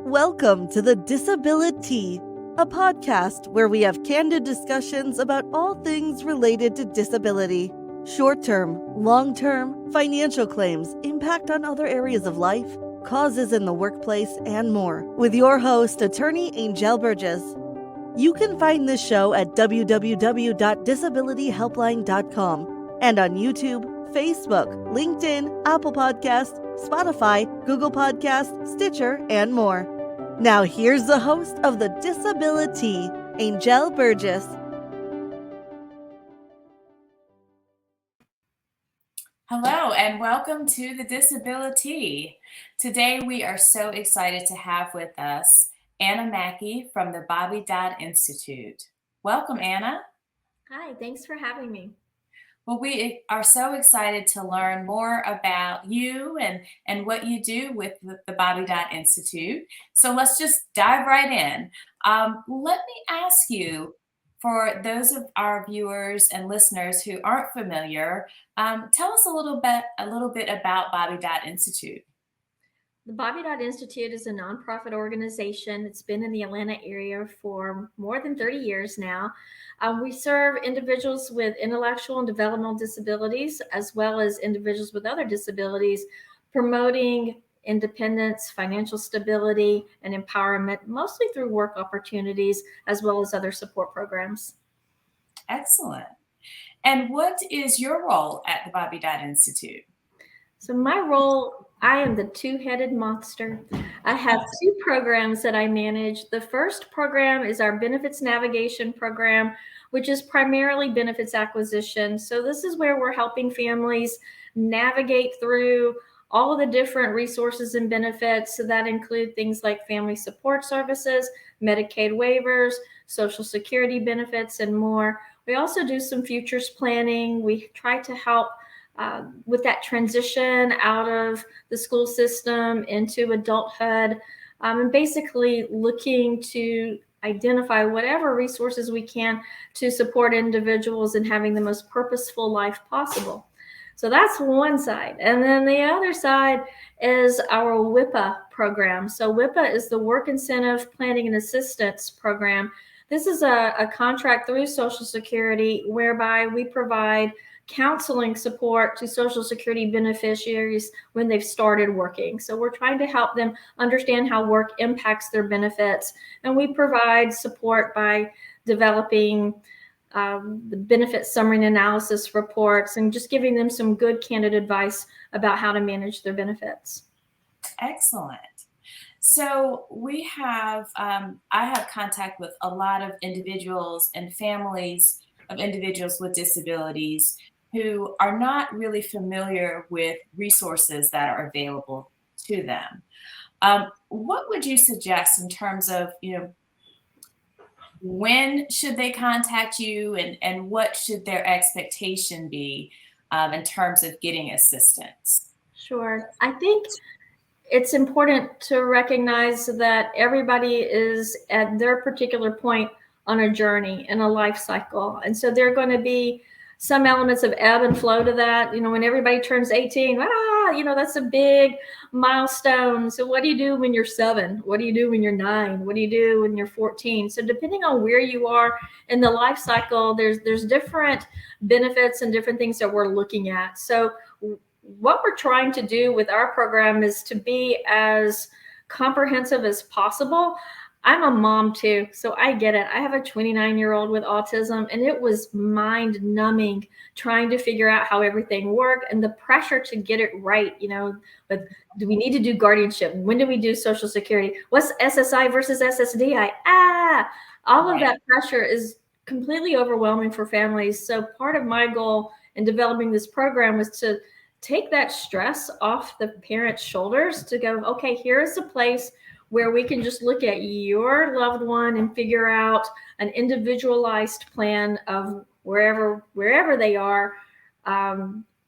Welcome to the DisabiliTEA, a podcast where we have candid discussions about all things related to disability. Short-term, long-term, financial claims, impact on other areas of life, causes in the workplace, and more. With your host, attorney Anjel Burgess. You can find this show at www.disabilityhelpline.com and on YouTube, Facebook, LinkedIn, Apple Podcasts, Spotify, Google Podcasts, Stitcher, and more. Now here's the host of the DisabiliTEA, Anjel Burgess. Hello and welcome to the DisabiliTEA. Today we are so excited to have with us Anna Mackey from the Bobby Dodd Institute. Welcome, Anna. Hi, thanks for having me. Well, we are so excited to learn more about you and what you do with the Bobby Dodd Institute. So let's just dive right in. Let me ask you, for those of our viewers and listeners who aren't familiar, tell us a little bit about Bobby Dodd Institute. The Bobby Dodd Institute is a nonprofit organization. It's been in the Atlanta area for more than 30 years now. We serve individuals with intellectual and developmental disabilities, as well as individuals with other disabilities, promoting independence, financial stability, and empowerment, mostly through work opportunities, as well as other support programs. Excellent. And what is your role at the Bobby Dodd Institute? So my role, I am the two-headed monster. I have two programs that I manage. The first program is our benefits navigation program, which is primarily benefits acquisition. So this is where we're helping families navigate through all of the different resources and benefits. So that include things like family support services, Medicaid waivers, Social Security benefits, and more. We also do some futures planning. We try to help with that transition out of the school system into adulthood, and basically looking to identify whatever resources we can to support individuals in having the most purposeful life possible. So that's one side. And then the other side is our WIPA program. So WIPA is the Work Incentive Planning and Assistance Program. This is a contract through Social Security whereby we provide counseling support to Social Security beneficiaries when they've started working. So we're trying to help them understand how work impacts their benefits. And we provide support by developing the benefit summary and analysis reports and just giving them some good candid advice about how to manage their benefits. Excellent. So we have, I have contact with a lot of individuals and families of individuals with disabilities who are not really familiar with resources that are available to them. What would you suggest in terms of, when should they contact you and what should their expectation be in terms of getting assistance? Sure. I think it's important to recognize that everybody is at their particular point on a journey in a life cycle. And so there are going to be some elements of ebb and flow to that. When everybody turns 18, that's a big milestone. So what do you do when you're 7? What do you do when you're 9? What do you do when you're 14? So depending on where you are in the life cycle, there's different benefits and different things that we're looking at. So what we're trying to do with our program is to be as comprehensive as possible. I'm a mom too, so I get it. I have a 29-year-old with autism, and it was mind-numbing trying to figure out how everything worked and the pressure to get it right. But do we need to do guardianship? When do we do Social Security? What's SSI versus SSDI? All of that pressure is completely overwhelming for families. So part of my goal in developing this program was to take that stress off the parents' shoulders to go, okay, here is a place where we can just look at your loved one and figure out an individualized plan of wherever they are,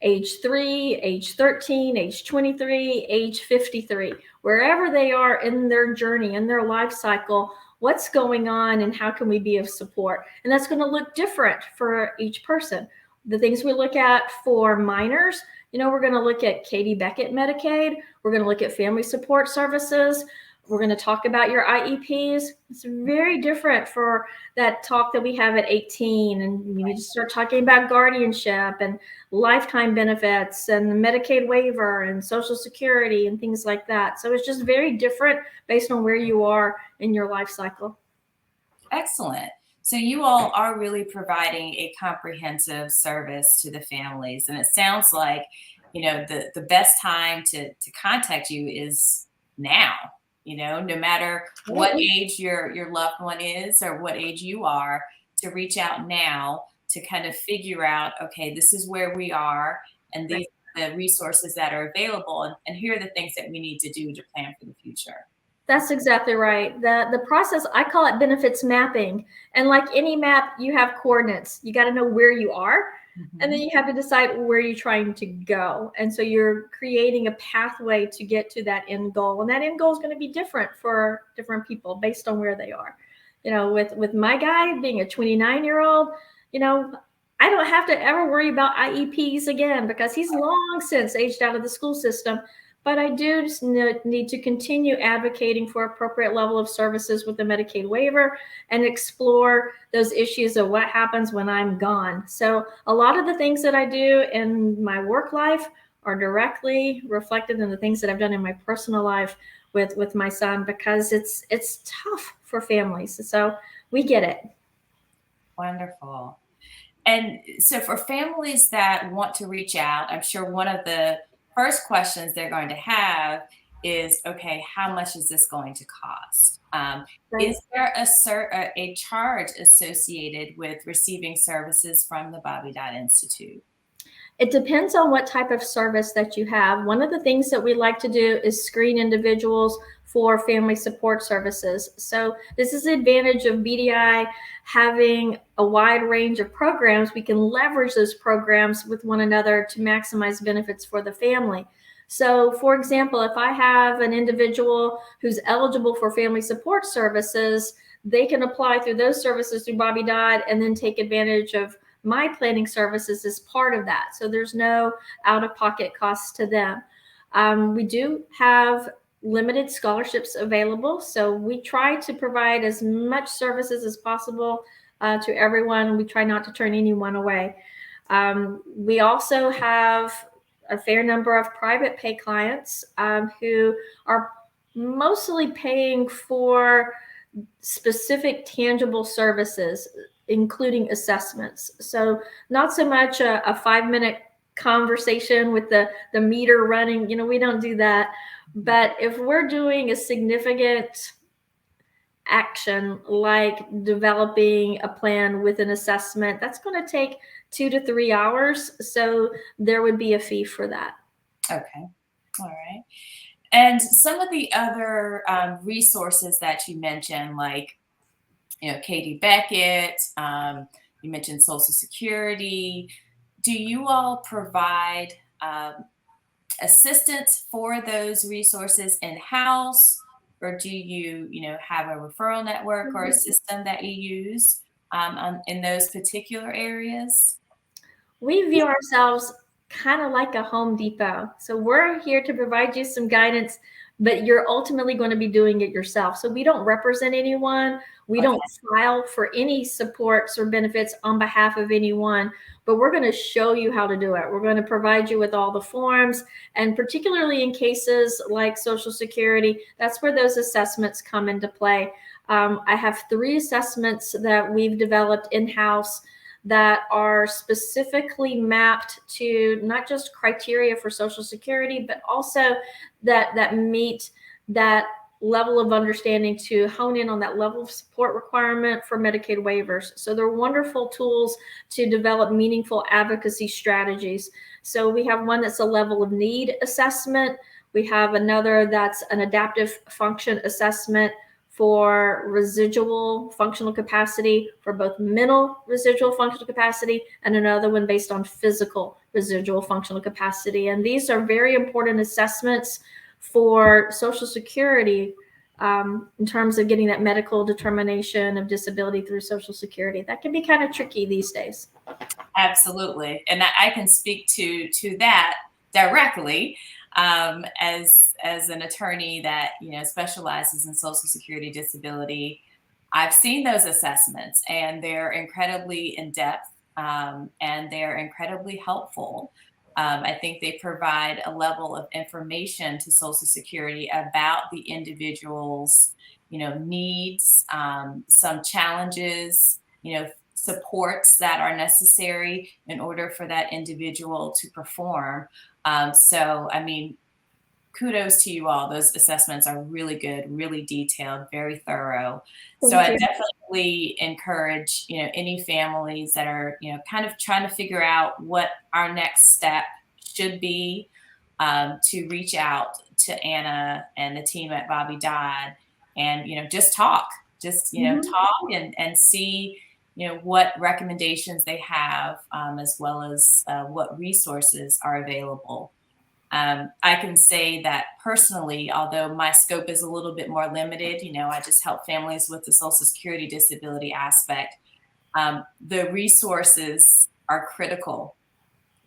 age 3, age 13, age 23, age 53, wherever they are in their journey, in their life cycle, what's going on and how can we be of support? And that's going to look different for each person. The things we look at for minors, we're going to look at Katie Beckett Medicaid. We're going to look at family support services. We're going to talk about your IEPs. It's very different for that talk that we have at 18. And we need to start talking about guardianship and lifetime benefits and the Medicaid waiver and Social Security and things like that. So it's just very different based on where you are in your life cycle. Excellent. So you all are really providing a comprehensive service to the families. And it sounds like, the best time to contact you is now. No matter what age your loved one is or what age you are, to reach out now to kind of figure out, okay, this is where we are, and these are the resources that are available, and here are the things that we need to do to plan for the future. That's exactly right. The process, I call it benefits mapping. And like any map, you have coordinates. You got to know where you are. And then you have to decide where you're trying to go. And so you're creating a pathway to get to that end goal. And that end goal is going to be different for different people based on where they are. With my guy being a 29-year-old, I don't have to ever worry about IEPs again because he's long since aged out of the school system. But I do need to continue advocating for appropriate level of services with the Medicaid waiver and explore those issues of what happens when I'm gone. So a lot of the things that I do in my work life are directly reflected in the things that I've done in my personal life with my son, because it's tough for families. So we get it. Wonderful. And so for families that want to reach out, I'm sure one of the first questions they're going to have is, okay, how much is this going to cost? Is there a charge associated with receiving services from the Bobby Dodd Institute? It depends on what type of service that you have. One of the things that we like to do is screen individuals for family support services. So this is the advantage of BDI having a wide range of programs. We can leverage those programs with one another to maximize benefits for the family. So for example, if I have an individual who's eligible for family support services, they can apply through those services through Bobby Dodd and then take advantage of my planning services as part of that. So there's no out-of-pocket costs to them. We do have limited scholarships available. So we try to provide as much services as possible to everyone. We try not to turn anyone away. We also have a fair number of private pay clients who are mostly paying for specific tangible services, including assessments. So not so much a 5-minute conversation with the meter running, we don't do that. But if we're doing a significant action like developing a plan with an assessment, that's going to take 2 to 3 hours. So there would be a fee for that. Okay. All right. And some of the other resources that you mentioned, like, Katie Beckett, you mentioned Social Security. Do you all provide assistance for those resources in-house, or do you, have a referral network or a system that you use in those particular areas? We view ourselves kind of like a Home Depot. So we're here to provide you some guidance, but you're ultimately going to be doing it yourself. So we don't represent anyone. We don't file for any supports or benefits on behalf of anyone, but we're going to show you how to do it. We're going to provide you with all the forms, and particularly in cases like Social Security, that's where those assessments come into play. I have 3 assessments that we've developed in-house that are specifically mapped to not just criteria for Social Security, but also that meet that level of understanding to hone in on that level of support requirement for Medicaid waivers. So they're wonderful tools to develop meaningful advocacy strategies. So we have one that's a level of need assessment. We have another that's an adaptive function assessment for residual functional capacity, for both mental residual functional capacity, and another one based on physical residual functional capacity. And these are very important assessments for Social Security in terms of getting that medical determination of disability through Social Security. That can be kind of tricky these days. Absolutely. And I can speak to that directly. as an attorney that, specializes in Social Security disability, I've seen those assessments, and they're incredibly in depth, and they're incredibly helpful. I think they provide a level of information to Social Security about the individual's, needs, some challenges, supports that are necessary in order for that individual to perform. So, I mean, kudos to you all. Those assessments are really good, really detailed, very thorough. So Thank I you. definitely encourage, any families that are, kind of trying to figure out what our next step should be, to reach out to Anna and the team at Bobby Dodd and, just talk, Mhm. talk and see, what recommendations they have, as well as what resources are available. I can say that personally, although my scope is a little bit more limited, I just help families with the Social Security disability aspect. The resources are critical,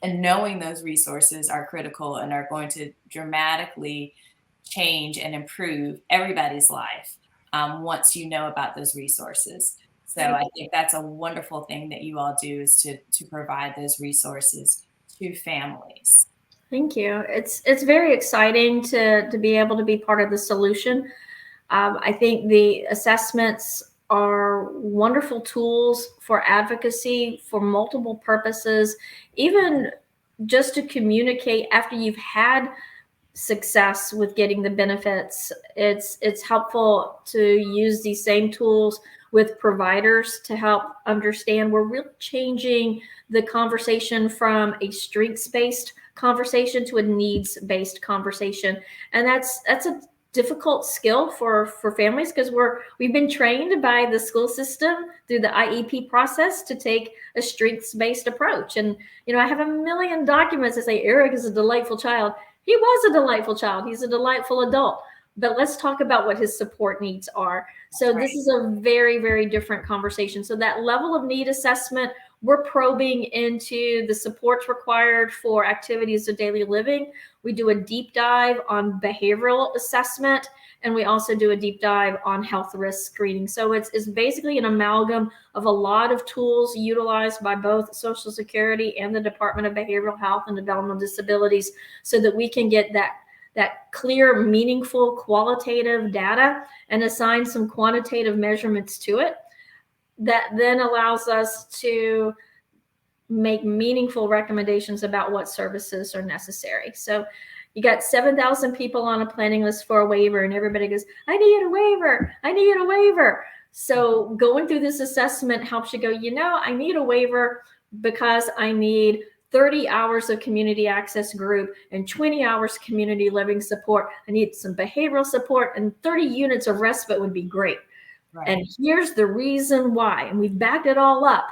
and knowing those resources are critical and are going to dramatically change and improve everybody's life, once you know about those resources. So I think that's a wonderful thing that you all do, is to provide those resources to families. Thank you. It's very exciting to be able to be part of the solution. I think the assessments are wonderful tools for advocacy for multiple purposes, even just to communicate after you've had success with getting the benefits. It's helpful to use these same tools with providers to help understand we're really changing the conversation from a strengths-based conversation to a needs-based conversation. And that's a difficult skill for families, because we've been trained by the school system through the IEP process to take a strengths-based approach. And I have a million documents that say Eric is a delightful child. He was a delightful child. He's a delightful adult. But let's talk about what his support needs are. So this is a very, very different conversation. So that level of need assessment, we're probing into the supports required for activities of daily living. We do a deep dive on behavioral assessment, and we also do a deep dive on health risk screening. So it's basically an amalgam of a lot of tools utilized by both Social Security and the Department of Behavioral Health and Developmental Disabilities, so that we can get that clear, meaningful, qualitative data and assign some quantitative measurements to it that then allows us to make meaningful recommendations about what services are necessary. So you got 7,000 people on a planning list for a waiver, and everybody goes, I need a waiver. I need a waiver. So going through this assessment helps you go, I need a waiver because I need 30 hours of community access group and 20 hours community living support. I need some behavioral support, and 30 units of respite would be great. Right. And here's the reason why. And we've backed it all up.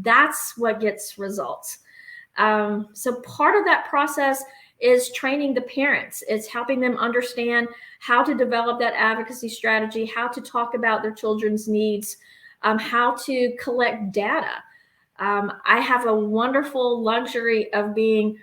That's what gets results. So part of that process is training the parents. It's helping them understand how to develop that advocacy strategy, how to talk about their children's needs, how to collect data. I have a wonderful luxury of being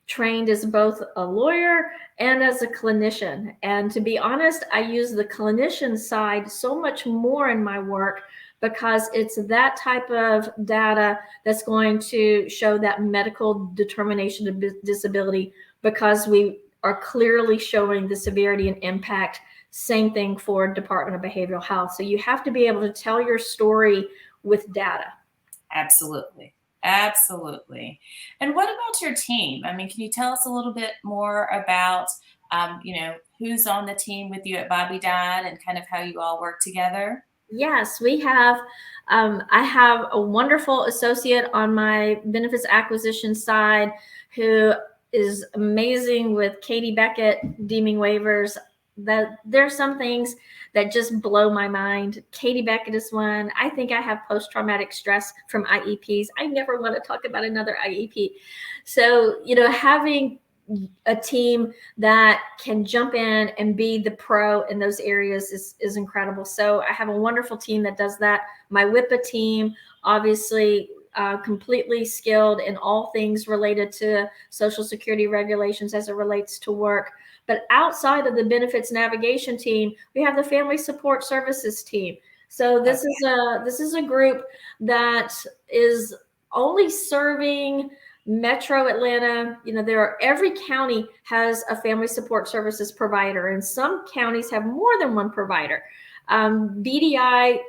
trained as both a lawyer and as a clinician. And to be honest, I use the clinician side so much more in my work, because it's that type of data that's going to show that medical determination of disability, because we are clearly showing the severity and impact. Same thing for Department of Behavioral Health. So you have to be able to tell your story with data. Absolutely. Absolutely. And what about your team? I mean, can you tell us a little bit more about, who's on the team with you at Bobby Dodd and kind of how you all work together? Yes, we have. I have a wonderful associate on my benefits acquisition side who is amazing with Katie Beckett deeming waivers. That there's some things that just blow my mind. Katie Beckett is one. I think I have post-traumatic stress from IEPs. I never want to talk about another IEP. So, having a team that can jump in and be the pro in those areas is incredible. So I have a wonderful team that does that. My WIPA team, obviously, completely skilled in all things related to Social Security regulations as it relates to work. But outside of the benefits navigation team, we have the family support services team. So this is a group that is only serving Metro Atlanta. Every county has a family support services provider, and some counties have more than one provider. BDI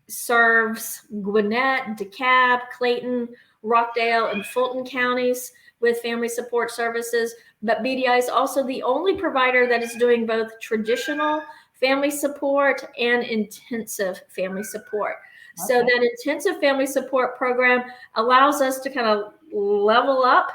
serves Gwinnett, DeKalb, Clayton, Rockdale, and Fulton counties with family support services. But BDI is also the only provider that is doing both traditional family support and intensive family support. Okay. So that intensive family support program allows us to kind of level up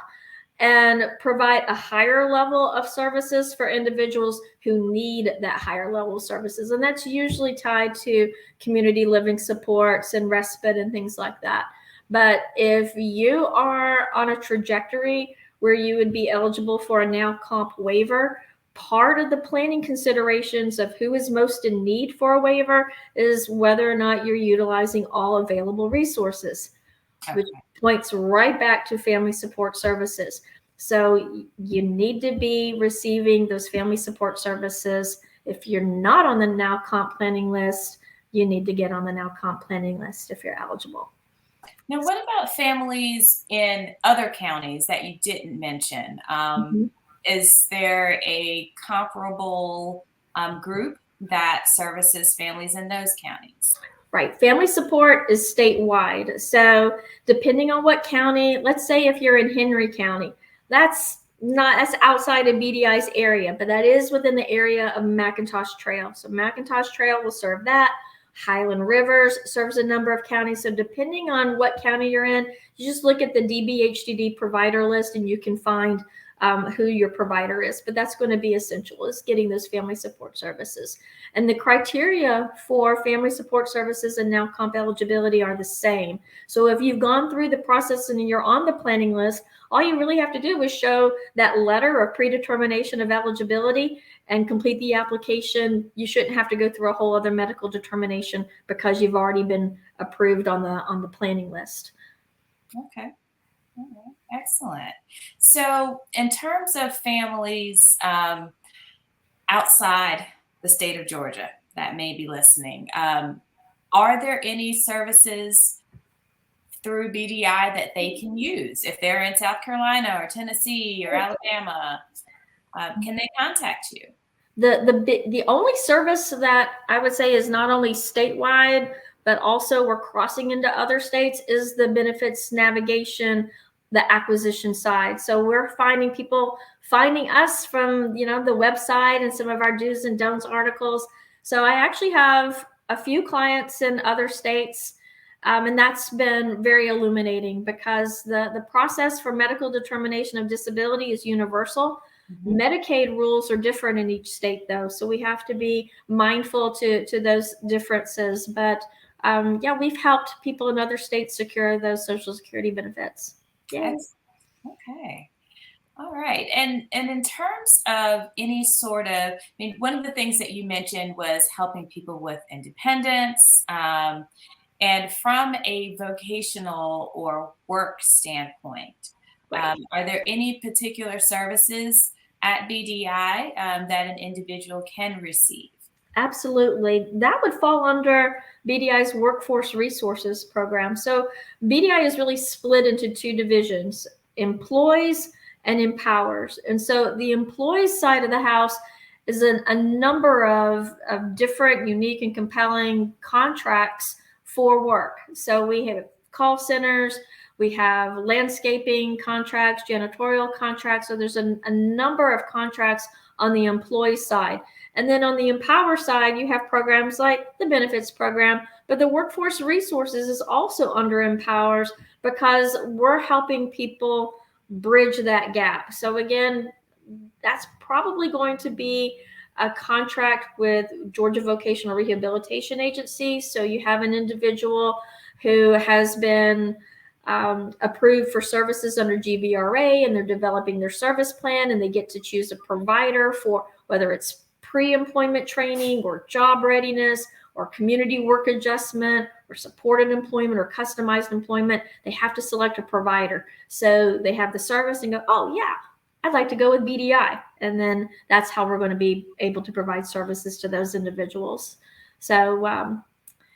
and provide a higher level of services for individuals who need that higher level of services. And that's usually tied to community living supports and respite and things like that. But if you are on a trajectory where you would be eligible for a now comp waiver, part of the planning considerations of who is most in need for a waiver is whether or not you're utilizing all available resources, which points right back to family support services. So you need to be receiving those family support services. If you're not on the now comp planning list, you need to get on the now comp planning list if you're eligible. Now, what about families in other counties that you didn't mention? Is there a comparable group that services families in those counties? Right. Family support is statewide. So depending on what county, let's say if you're in Henry County, that's outside of BDI's area, but that is within the area of McIntosh Trail. So McIntosh Trail will serve that. Highland Rivers serves a number of counties. So depending on what county you're in, you just look at the DBHDD provider list and you can find who your provider is. But that's going to be essential, is getting those family support services. And the criteria for family support services and now comp eligibility are the same. So if you've gone through the process and you're on the planning list, all you really have to do is show that letter of predetermination of eligibility and complete the application. You shouldn't have to go through a whole other medical determination because you've already been approved on the planning list. Okay. All right. Excellent. So in terms of families outside the state of Georgia that may be listening, are there any services through BDI that they can use if they're in South Carolina or Tennessee or Alabama? Can they contact you? The only service that I would say is not only statewide, but also we're crossing into other states is the benefits navigation, the acquisition side. So we're finding people finding us from, the website and some of our do's and don'ts articles. So I actually have a few clients in other states, and that's been very illuminating because the process for medical determination of disability is universal. Mm-hmm. Medicaid rules are different in each state, though, so we have to be mindful to those differences. But we've helped people in other states secure those Social Security benefits. Yes. Okay. All right. And in terms of any sort of, one of the things that you mentioned was helping people with independence. And from a vocational or work standpoint, right. Are there any particular services at BDI that an individual can receive? Absolutely. That would fall under BDI's Workforce Resources Program. So BDI is really split into two divisions, employs and empowers. And so the employees side of the house is a number of different, unique, and compelling contracts for work. So we have call centers, we have landscaping contracts, janitorial contracts. So there's a number of contracts on the employee side. And then on the Empower side, you have programs like the benefits program, but the Workforce Resources is also under Empowers because we're helping people bridge that gap. So again, that's probably going to be a contract with Georgia Vocational Rehabilitation Agency. So you have an individual who has been approved for services under GVRA, and they're developing their service plan, and they get to choose a provider for whether it's pre-employment training or job readiness or community work adjustment or supported employment or customized employment, they have to select a provider. So they have the service and go, oh yeah, I'd like to go with BDI. And then that's how we're going to be able to provide services to those individuals. So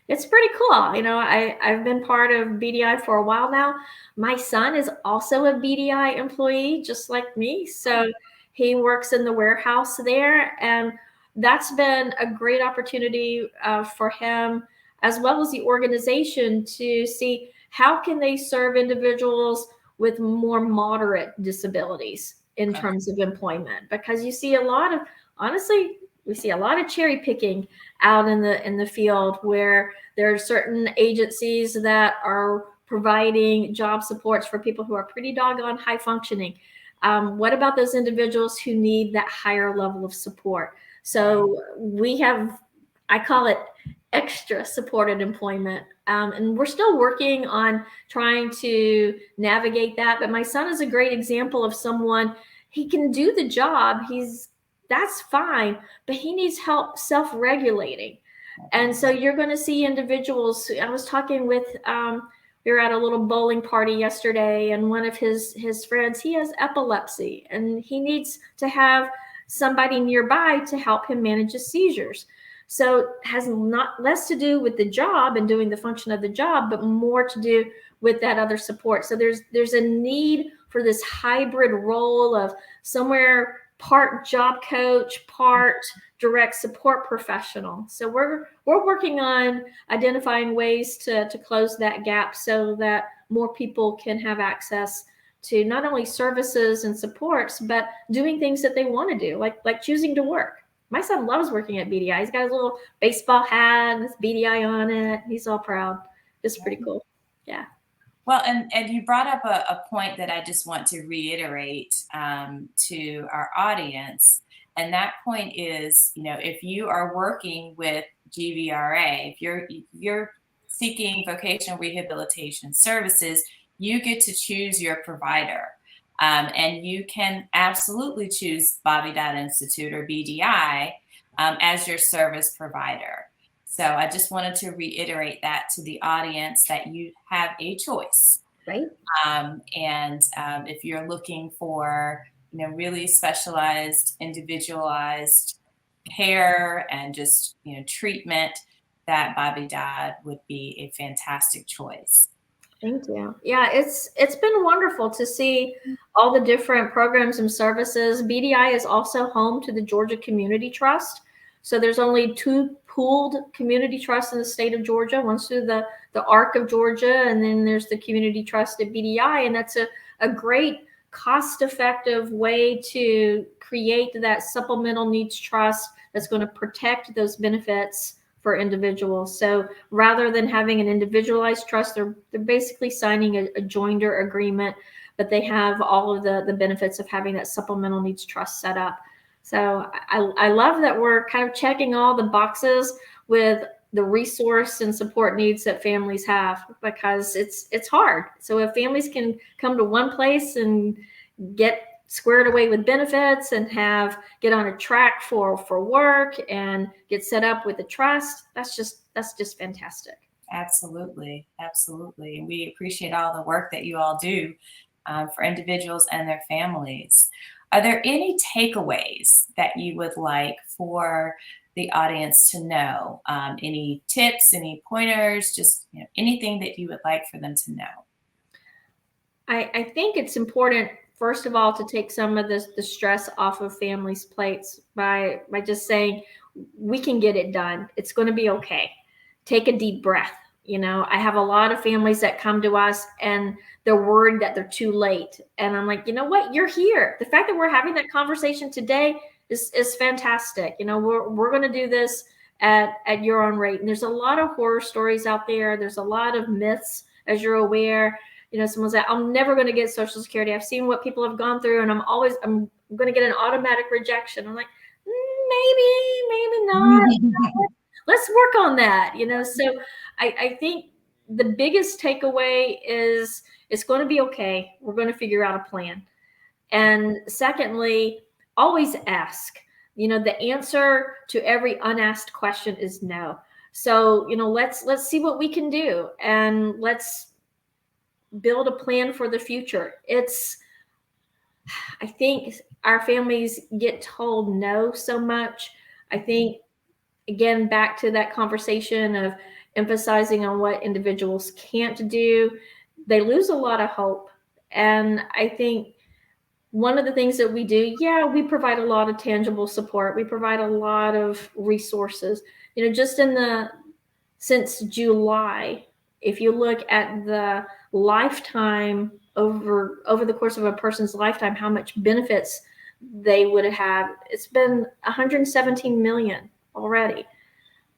it's pretty cool. You know, I've been part of BDI for a while now. My son is also a BDI employee, just like me. So he works in the warehouse there. And that's been a great opportunity for him, as well as the organization, to see how can they serve individuals with more moderate disabilities in terms of employment. Because you see a lot of, honestly, we see a lot of cherry picking out in the field, where there are certain agencies that are providing job supports for people who are pretty doggone high functioning. What about those individuals who need that higher level of support? So we have, I call it extra supported employment. And we're still working on trying to navigate that. But my son is a great example of someone, he can do the job. That's fine, but he needs help self-regulating. And so you're going to see individuals. I was talking with, we were at a little bowling party yesterday, and one of his friends, he has epilepsy, and he needs to have somebody nearby to help him manage his seizures. So it has not less to do with the job and doing the function of the job, but more to do with that other support. So there's a need for this hybrid role of somewhere part job coach, part direct support professional. So we're working on identifying ways to close that gap so that more people can have access to not only services and supports, but doing things that they want to do, like choosing to work. My son loves working at BDI. He's got his little baseball hat, his BDI on it. He's all proud. It's pretty cool. Yeah. Well, and you brought up a point that I just want to reiterate to our audience. And that point is, you know, if you are working with GVRA, if you're seeking vocational rehabilitation services, you get to choose your provider. And you can absolutely choose Bobby Dodd Institute or BDI as your service provider. So I just wanted to reiterate that to the audience, that you have a choice. Right. And if you're looking for, you know, really specialized, individualized care and just, you know, treatment, that Bobby Dodd would be a fantastic choice. Thank you. Yeah, it's been wonderful to see all the different programs and services. BDI is also home to the Georgia Community Trust. So there's only 2 pooled community trusts in the state of Georgia. One's through the ARC of Georgia, and then there's the Community Trust at BDI. And that's a great cost-effective way to create that supplemental needs trust that's going to protect those benefits for individuals. So rather than having an individualized trust, they're basically signing a joinder agreement, but they have all of the benefits of having that supplemental needs trust set up. So I love that we're kind of checking all the boxes with the resource and support needs that families have, because it's hard. So if families can come to one place and get squared away with benefits and get on a track for work and get set up with a trust, that's just fantastic. Absolutely. Absolutely. And we appreciate all the work that you all do for individuals and their families. Are there any takeaways that you would like for the audience to know? Any tips, any pointers, just, you know, anything that you would like for them to know? I think it's important, first of all, to take some of the stress off of families' plates by just saying, we can get it done. It's going to be okay. Take a deep breath. You know, I have a lot of families that come to us and they're worried that they're too late. And I'm like, you know what? You're here. The fact that we're having that conversation today is fantastic. You know, we're going to do this at your own rate. And there's a lot of horror stories out there. There's a lot of myths, as you're aware. You know, someone's like, I'm never going to get Social Security. I've seen what people have gone through, and I'm going to get an automatic rejection. I'm like, maybe not. Let's work on that. You know, so I think the biggest takeaway is it's going to be okay. We're going to figure out a plan. And secondly, always ask. You know, the answer to every unasked question is no. So, let's see what we can do, and let's build a plan for the future. I think our families get told no so much. I think, again, back to that conversation of emphasizing on what individuals can't do, they lose a lot of hope. And I think one of the things that we do, we provide a lot of tangible support. We provide a lot of resources. Just since July, if you look at the lifetime over the course of a person's lifetime, how much benefits they would have, it's been 117 million already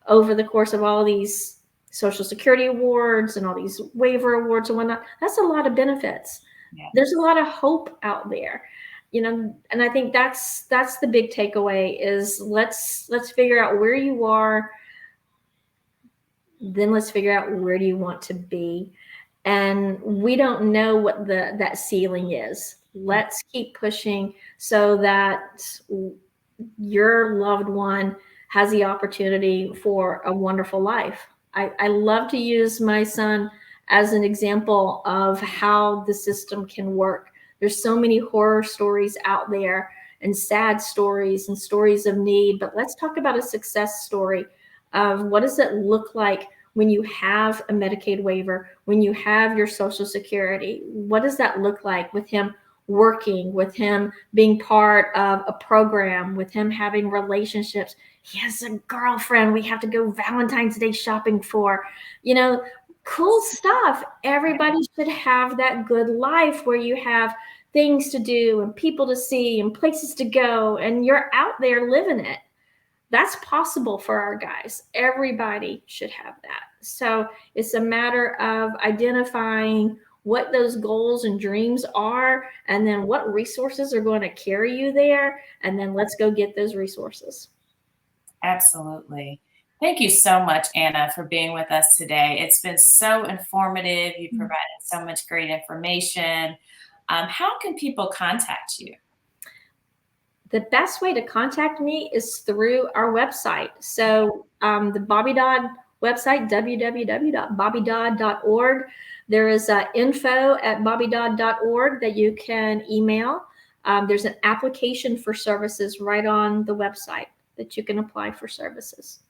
over the course of all these Social Security awards and all these waiver awards and whatnot. That's a lot of benefits. Yeah. There's a lot of hope out there, and I think that's the big takeaway is let's figure out where you are. Then let's figure out where do you want to be. And we don't know what that ceiling is. Let's keep pushing so that your loved one has the opportunity for a wonderful life. I love to use my son as an example of how the system can work. There's so many horror stories out there and sad stories and stories of need, but let's talk about a success story of what does it look like when you have a Medicaid waiver, when you have your Social Security. What does that look like with him working, with him being part of a program, with him having relationships? He has a girlfriend we have to go Valentine's Day shopping for. Cool stuff. Everybody should have that good life where you have things to do and people to see and places to go, and you're out there living it. That's possible for our guys. Everybody should have that. So it's a matter of identifying what those goals and dreams are, and then what resources are going to carry you there, and then let's go get those resources. Absolutely. Thank you so much, Anna, for being with us today. It's been so informative. You provided so much great information. How can people contact you? The best way to contact me is through our website. So the Bobby Dodd website, www.bobbydodd.org. There is info@bobbydodd.org that you can email. There's an application for services right on the website that you can apply for services.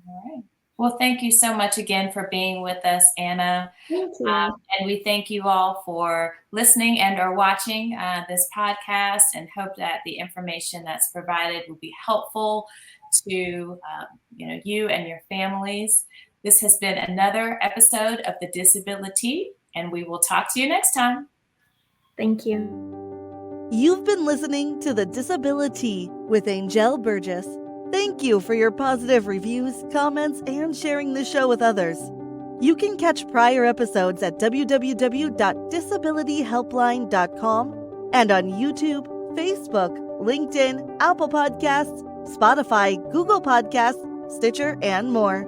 All right. Well, thank you so much again for being with us, Anna. Thank you. And we thank you all for listening and or watching this podcast, and hope that the information that's provided will be helpful to you and your families. This has been another episode of the DisabiliTEA, and we will talk to you next time. Thank you. You've been listening to the DisabiliTEA with Anjel Burgess. Thank you for your positive reviews, comments, and sharing the show with others. You can catch prior episodes at www.disabilityhelpline.com and on YouTube, Facebook, LinkedIn, Apple Podcasts, Spotify, Google Podcasts, Stitcher, and more.